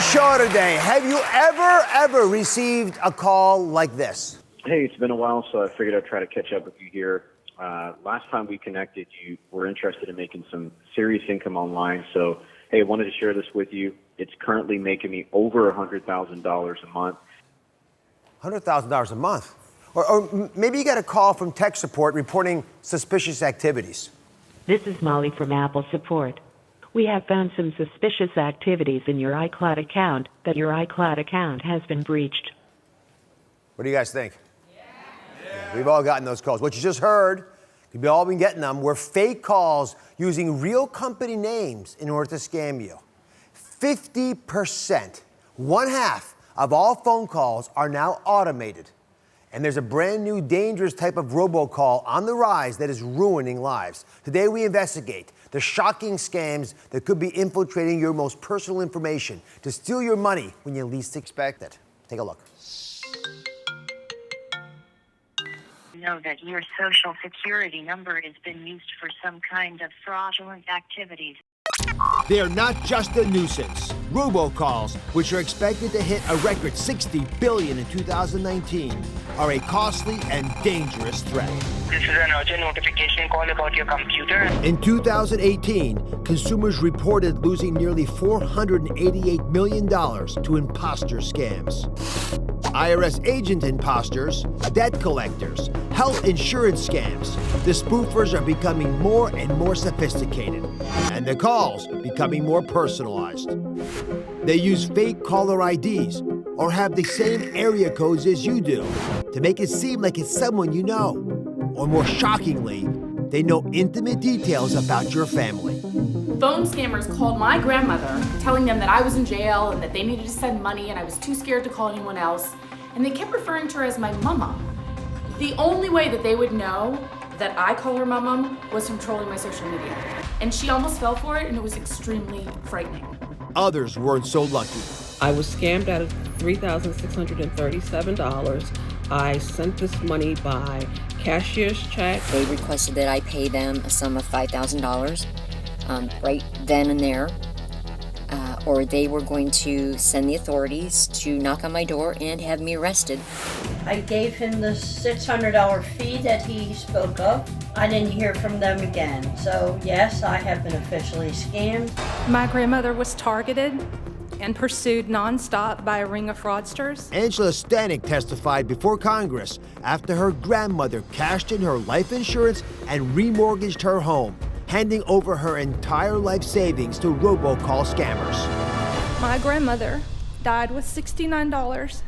show today. Have you ever received a call like this? Hey, it's been a while, so I figured I'd try to catch up with you here. Last time we connected, you were interested in making some serious income online. So, hey, I wanted to share this with you. It's currently making me over $100,000 a month. $100,000 a month? Or maybe you got a call from tech support reporting suspicious activities. This is Molly from Apple Support. We have found some suspicious activities in your iCloud account, that your iCloud account has been breached. What do you guys think? Yeah. We've all gotten those calls. What you just heard, we've all been getting them, were fake calls using real company names in order to scam you. 50%, one half of all phone calls are now automated. And there's a brand new dangerous type of robocall on the rise that is ruining lives. Today we investigate the shocking scams that could be infiltrating your most personal information to steal your money when you least expect it. Take a look. Know that your social security number has been used for some kind of fraudulent activities. They're not just a nuisance. Robocalls, which are expected to hit a record $60 billion in 2019, are a costly and dangerous threat. This is an urgent notification call about your computer. In 2018, consumers reported losing nearly $488 million to imposter scams. IRS agent imposters, debt collectors, health insurance scams. The spoofers are becoming more and more sophisticated, and the calls becoming more personalized. They use fake caller IDs or have the same area codes as you do to make it seem like it's someone you know. Or more shockingly, they know intimate details about your family. Phone scammers called my grandmother, telling them that I was in jail and that they needed to send money and I was too scared to call anyone else. And they kept referring to her as my mama. The only way that they would know that I call her my mom was from trolling my social media. And she almost fell for it, and it was extremely frightening. Others weren't so lucky. I was scammed out of $3,637. I sent this money by cashier's check. They requested that I pay them a sum of $5,000 right then and there, or they were going to send the authorities to knock on my door and have me arrested. I gave him the $600 fee that he spoke of. I didn't hear from them again. So yes, I have been officially scammed. My grandmother was targeted and pursued nonstop by a ring of fraudsters. Angela Stanek testified before Congress after her grandmother cashed in her life insurance and remortgaged her home, handing over her entire life savings to robocall scammers. My grandmother died with $69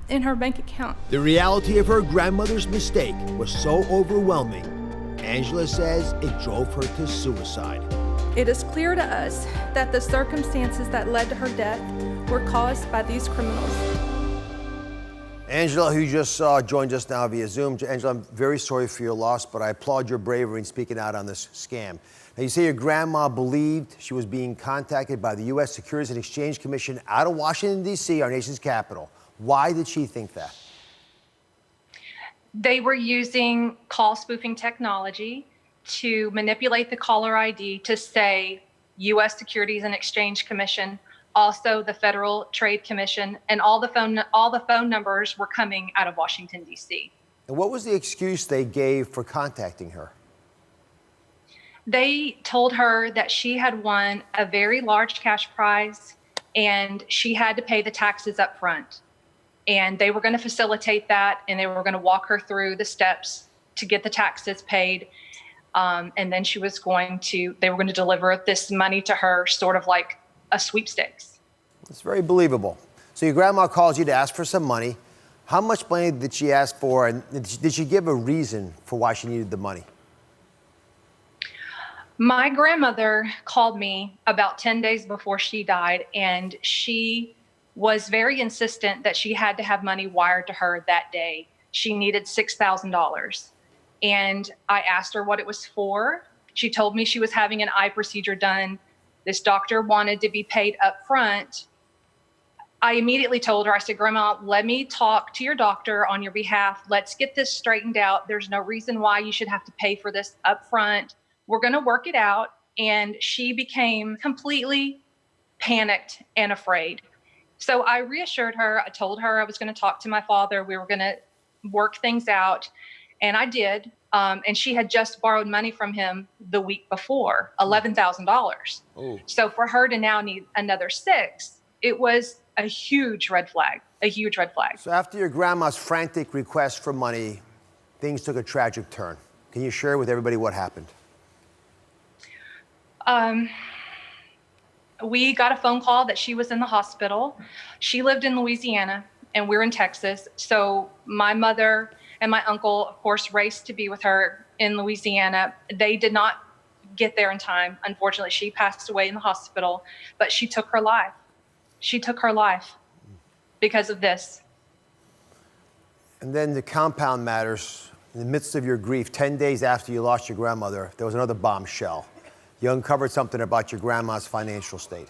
in her bank account. The reality of her grandmother's mistake was so overwhelming, Angela says it drove her to suicide. It is clear to us that the circumstances that led to her death were caused by these criminals. Angela, who you just saw, joined us now via Zoom. Angela, I'm very sorry for your loss, but I applaud your bravery in speaking out on this scam. Now, you say your grandma believed she was being contacted by the U.S. Securities and Exchange Commission out of Washington, D.C., our nation's capital. Why did she think that? They were using call spoofing technology to manipulate the caller ID to say U.S. Securities and Exchange Commission, also the Federal Trade Commission, and all the phone numbers were coming out of Washington, D.C. And what was the excuse they gave for contacting her? They told her that she had won a very large cash prize and she had to pay the taxes up front. And they were going to facilitate that, and they were going to walk her through the steps to get the taxes paid. And then they were going to deliver this money to her, sort of like a sweepstakes. It's very believable. So your grandma calls you to ask for some money. How much money did she ask for, and did she give a reason for why she needed the money? My grandmother called me about 10 days before she died, and she was very insistent that she had to have money wired to her that day. She needed $6,000. And I asked her what it was for. She told me she was having an eye procedure done. This doctor wanted to be paid up front. I immediately told her, I said, Grandma, let me talk to your doctor on your behalf. Let's get this straightened out. There's no reason why you should have to pay for this up front. We're going to work it out. And she became completely panicked and afraid. So I reassured her. I told her I was going to talk to my father. We were going to work things out. And I did. And she had just borrowed money from him the week before, $11,000. Oh. So for her to now need another $6,000, it was a huge red flag, a huge red flag. So after your grandma's frantic request for money, things took a tragic turn. Can you share with everybody what happened? We got a phone call that she was in the hospital. She lived in Louisiana and we're in Texas. So my mother and my uncle, of course, raced to be with her in Louisiana. They did not get there in time. Unfortunately, she passed away in the hospital, but she took her life. She took her life because of this. And then to compound matters, in the midst of your grief, 10 days after you lost your grandmother, there was another bombshell. You uncovered something about your grandma's financial state.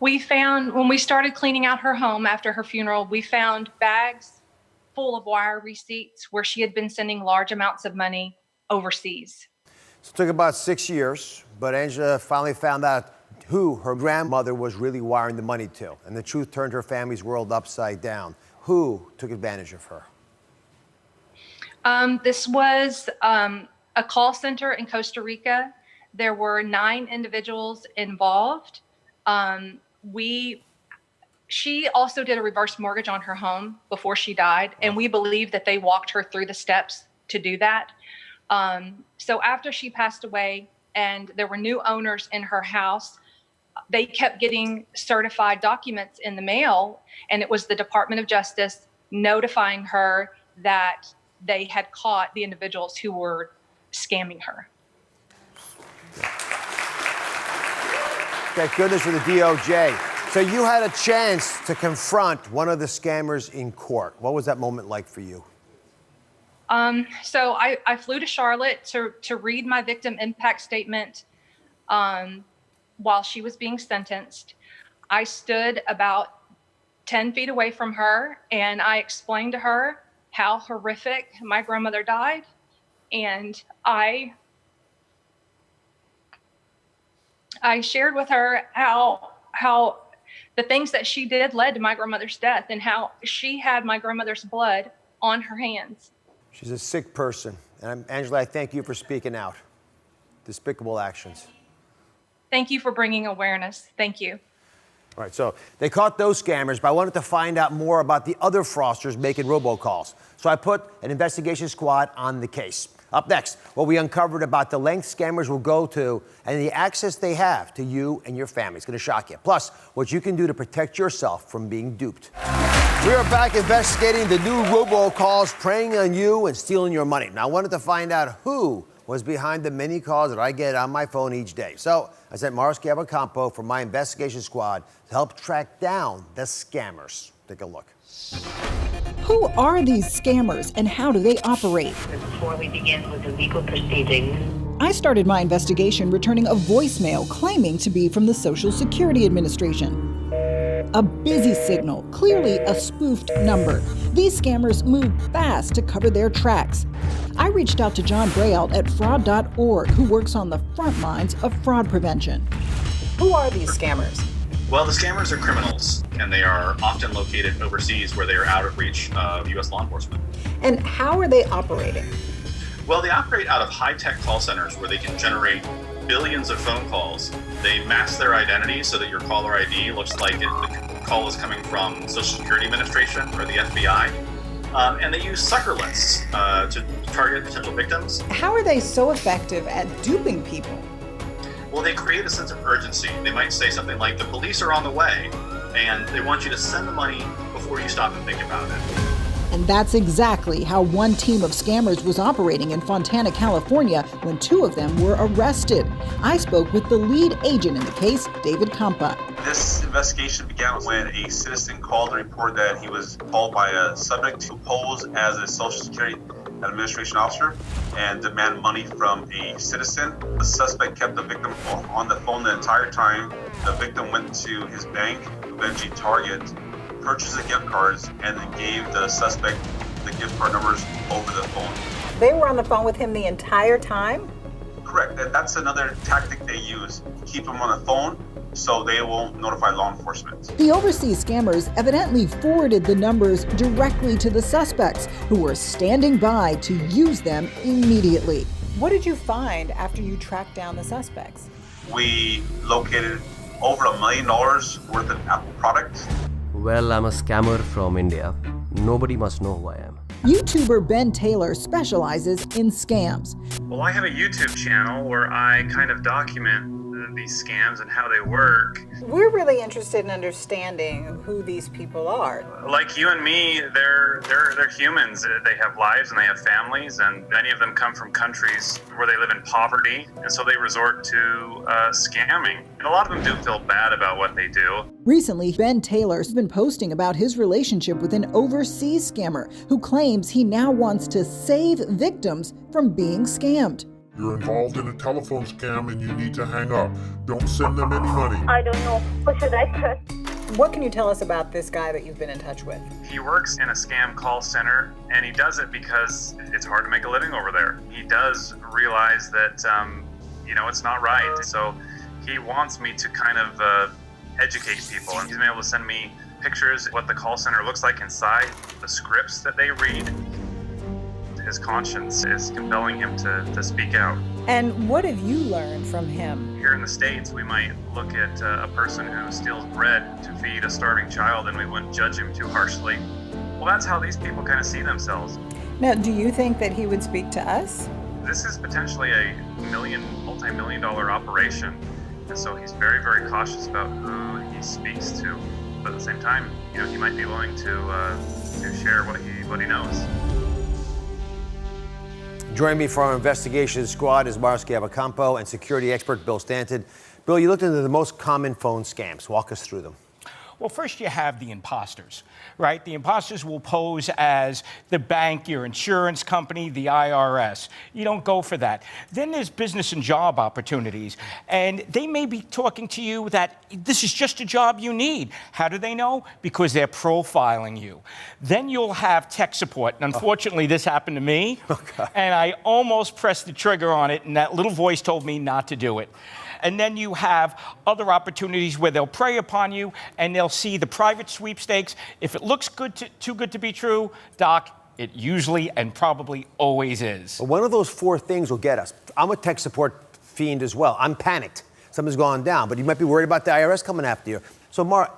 We found, when we started cleaning out her home after her funeral, we found bags full of wire receipts where she had been sending large amounts of money overseas. So it took about 6 years, but Angela finally found out who her grandmother was really wiring the money to. And the truth turned her family's world upside down. Who took advantage of her? This was a call center in Costa Rica. There were 9 individuals involved. She also did a reverse mortgage on her home before she died, and we believe that they walked her through the steps to do that. So after she passed away and there were new owners in her house, they kept getting certified documents in the mail, and it was the Department of Justice notifying her that they had caught the individuals who were scamming her. Thank goodness for the DOJ. So you had a chance to confront one of the scammers in court. What was that moment like for you? So I flew to Charlotte to read my victim impact statement while she was being sentenced. I stood about 10 feet away from her and I explained to her how horrific my grandmother died. And I shared with her how the things that she did led to my grandmother's death and how she had my grandmother's blood on her hands. She's a sick person. And Angela, I thank you for speaking out. Despicable actions. Thank you for bringing awareness. Thank you. All right, so they caught those scammers, but I wanted to find out more about the other fraudsters making robocalls. So I put an investigation squad on the case. Up next, what we uncovered about the lengths scammers will go to and the access they have to you and your family. It's going to shock you. Plus, what you can do to protect yourself from being duped. We are back investigating the new robocalls preying on you and stealing your money. Now, I wanted to find out who was behind the many calls that I get on my phone each day. So I sent Mars Campo from my investigation squad to help track down the scammers. Take a look. Who are these scammers and how do they operate? Before we begin with the legal proceedings, I started my investigation returning a voicemail claiming to be from the Social Security Administration. A busy signal, clearly a spoofed number. These scammers move fast to cover their tracks. I reached out to John Braille at fraud.org, who works on the front lines of fraud prevention. Who are these scammers? Well, the scammers are criminals, and they are often located overseas where they are out of reach of U.S. law enforcement. And how are they operating? Well, they operate out of high-tech call centers where they can generate billions of phone calls. They mask their identity so that your caller ID looks like the call is coming from Social Security Administration or the FBI. And they use sucker lists to target potential victims. How are they so effective at duping people? Well, they create a sense of urgency. They might say something like, the police are on the way, and they want you to send the money before you stop and think about it. And that's exactly how one team of scammers was operating in Fontana, California, when 2 of them were arrested. I spoke with the lead agent in the case, David Campa. This investigation began when a citizen called to report that he was called by a subject to pose as a Social Security Administration officer and demand money from a citizen. The suspect kept the victim on the phone the entire time. The victim went to his bank, eventually Target, purchased the gift cards, and then gave the suspect the gift card numbers over the phone. They were on the phone with him the entire time? Correct. That's another tactic they use. Keep him on the phone so they won't notify law enforcement. The overseas scammers evidently forwarded the numbers directly to the suspects, who were standing by to use them immediately. What did you find after you tracked down the suspects? We located over $1 million worth of Apple products. Well, I'm a scammer from India. Nobody must know who I am. YouTuber Ben Taylor specializes in scams. Well, I have a YouTube channel where I kind of document these scams and how they work. We're really interested in understanding who these people are. Like you and me, they're humans. They have lives and they have families, and many of them come from countries where they live in poverty, and so they resort to scamming. And a lot of them do feel bad about what they do. Recently, Ben Taylor's been posting about his relationship with an overseas scammer who claims he now wants to save victims from being scammed. You're involved in a telephone scam and you need to hang up. Don't send them any money. I don't know. Who should I trust? What can you tell us about this guy that you've been in touch with? He works in a scam call center, and he does it because it's hard to make a living over there. He does realize that, it's not right. So he wants me to kind of educate people, and he's been able to send me pictures of what the call center looks like inside, the scripts that they read. His conscience is compelling him to speak out. And what have you learned from him? Here in the States, we might look at a person who steals bread to feed a starving child and we wouldn't judge him too harshly. Well, that's how these people kind of see themselves. Now, do you think that he would speak to us? This is potentially a multi-million dollar operation. And so he's very, very cautious about who he speaks to. But at the same time, he might be willing to share what he knows. Joining me for our investigation squad is Mark Schiavocampo and security expert Bill Stanton. Bill, you looked into the most common phone scams. Walk us through them. Well, first you have the imposters, right? The imposters will pose as the bank, your insurance company, the IRS. You don't go for that. Then there's business and job opportunities, and they may be talking to you that this is just a job you need. How do they know? Because they're profiling you. Then you'll have tech support. And unfortunately, this happened to me, and I almost pressed the trigger on it, and that little voice told me not to do it. And then you have other opportunities where they'll prey upon you and they'll see the private sweepstakes. If it looks too good to be true, Doc, it usually and probably always is. One of those four things will get us. I'm a tech support fiend as well. I'm panicked. Something's gone down, but you might be worried about the IRS coming after you. So, Mark,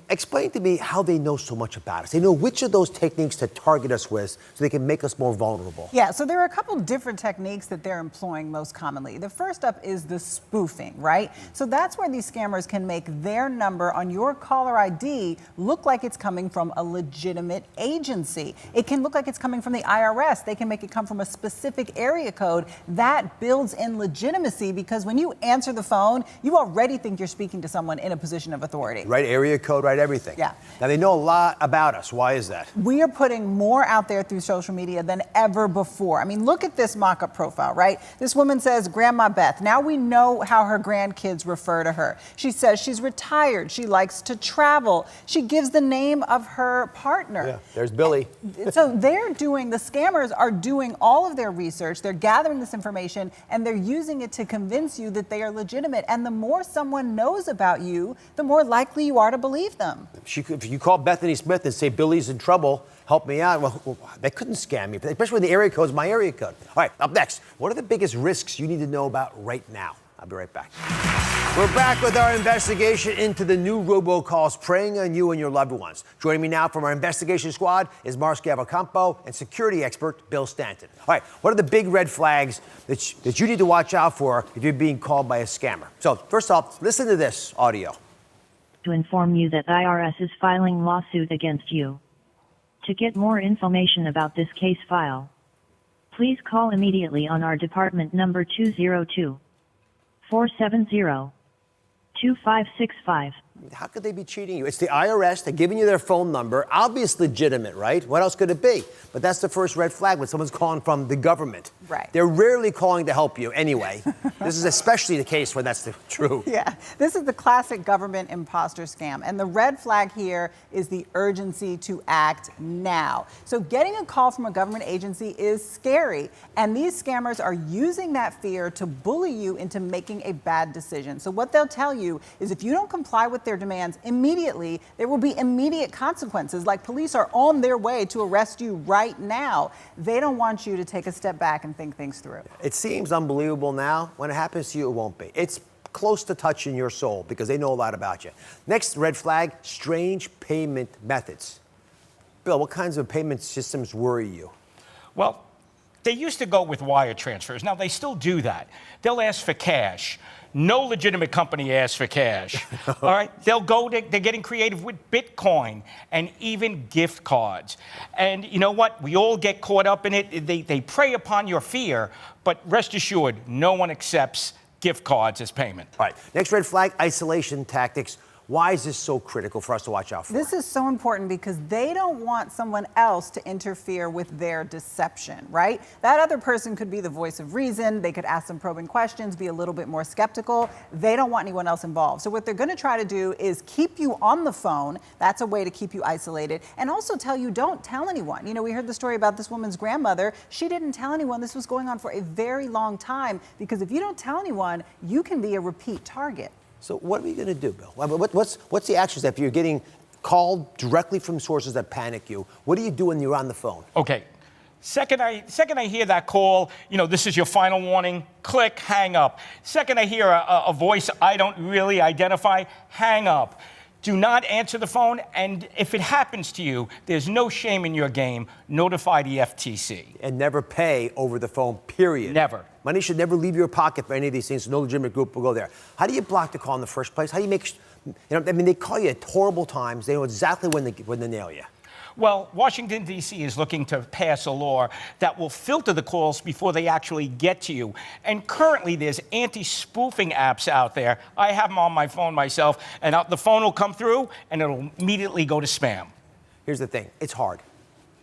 explain to me how they know so much about us. They know which of those techniques to target us with so they can make us more vulnerable. Yeah, so there are a couple different techniques that they're employing most commonly. The first up is the spoofing, right? So that's where these scammers can make their number on your caller ID look like it's coming from a legitimate agency. It can look like it's coming from the IRS. They can make it come from a specific area code. That builds in legitimacy because when you answer the phone, you already think you're speaking to someone in a position of authority. Right, area code. Right, everything. Yeah. Now, they know a lot about us. Why is that? We are putting more out there through social media than ever before. I mean, look at this mock-up profile, right? This woman says, Grandma Beth. Now we know how her grandkids refer to her. She says she's retired. She likes to travel. She gives the name of her partner. Yeah, there's Billy. So the scammers are doing all of their research. They're gathering this information and they're using it to convince you that they are legitimate. And the more someone knows about you, the more likely you are to believe them. If you call Bethany Smith and say, Billy's in trouble, help me out, well, they couldn't scam me, especially when the area code is my area code. All right, up next, what are the biggest risks you need to know about right now? I'll be right back. We're back with our investigation into the new robocalls preying on you and your loved ones. Joining me now from our investigation squad is Mark Schiavocampo and security expert Bill Stanton. All right, what are the big red flags that you need to watch out for if you're being called by a scammer? So first off, listen to this audio. To inform you that IRS is filing lawsuit against you. To get more information about this case file, please call immediately on our department number 202-470-2565. How could they be cheating you? It's the IRS. They're giving you their phone number. Obviously legitimate, right? What else could it be? But that's the first red flag when someone's calling from the government. Right. They're rarely calling to help you anyway. This is especially the case when that's true. Yeah, this is the classic government imposter scam. And the red flag here is the urgency to act now. So getting a call from a government agency is scary. And these scammers are using that fear to bully you into making a bad decision. So what they'll tell you is if you don't comply with their demands immediately, there will be immediate consequences, like police are on their way to arrest you right now. They don't want you to take a step back and think things through. It seems unbelievable now. When it happens to you, it won't be. It's close to touching your soul because they know a lot about you. Next red flag, strange payment methods. Bill, what kinds of payment systems worry you? Well, they used to go with wire transfers. Now, they still do that. They'll ask for cash. No legitimate company asks for cash. All right? They're getting creative with Bitcoin and even gift cards. And you know what? We all get caught up in it. They prey upon your fear, but rest assured, no one accepts gift cards as payment. All right. Next red flag, isolation tactics. Why is this so critical for us to watch out for? This is so important because they don't want someone else to interfere with their deception, right? That other person could be the voice of reason. They could ask some probing questions, be a little bit more skeptical. They don't want anyone else involved. So what they're going to try to do is keep you on the phone. That's a way to keep you isolated. And also tell you don't tell anyone. You know, we heard the story about this woman's grandmother. She didn't tell anyone. This was going on for a very long time because if you don't tell anyone, you can be a repeat target. So what are we going to do, Bill? What's the action step? You're getting called directly from sources that panic you. What do you do when you're on the phone? Okay. Second I hear that call, you know, this is your final warning, click, hang up. Second I hear a voice I don't really identify, hang up. Do not answer the phone, and if it happens to you, there's no shame in your game. Notify the FTC. And never pay over the phone, period. Never. Money should never leave your pocket for any of these things. So no legitimate group will go there. How do you block the call in the first place? How do you make, they call you at horrible times. They know exactly when they nail you. Well, Washington, D.C. is looking to pass a law that will filter the calls before they actually get to you. And currently, there's anti-spoofing apps out there. I have them on my phone myself, and the phone will come through, and it'll immediately go to spam. Here's the thing. It's hard.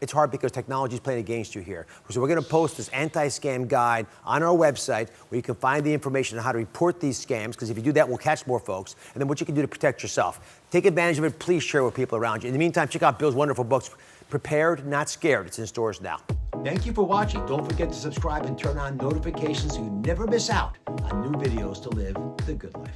It's hard because technology is playing against you here. So we're going to post this anti-scam guide on our website where you can find the information on how to report these scams, because if you do that, we'll catch more folks, and then what you can do to protect yourself. Take advantage of it. Please share it with people around you. In the meantime, check out Bill's wonderful books, Prepared, Not Scared. It's in stores now. Thank you for watching. Don't forget to subscribe and turn on notifications so you never miss out on new videos to live the good life.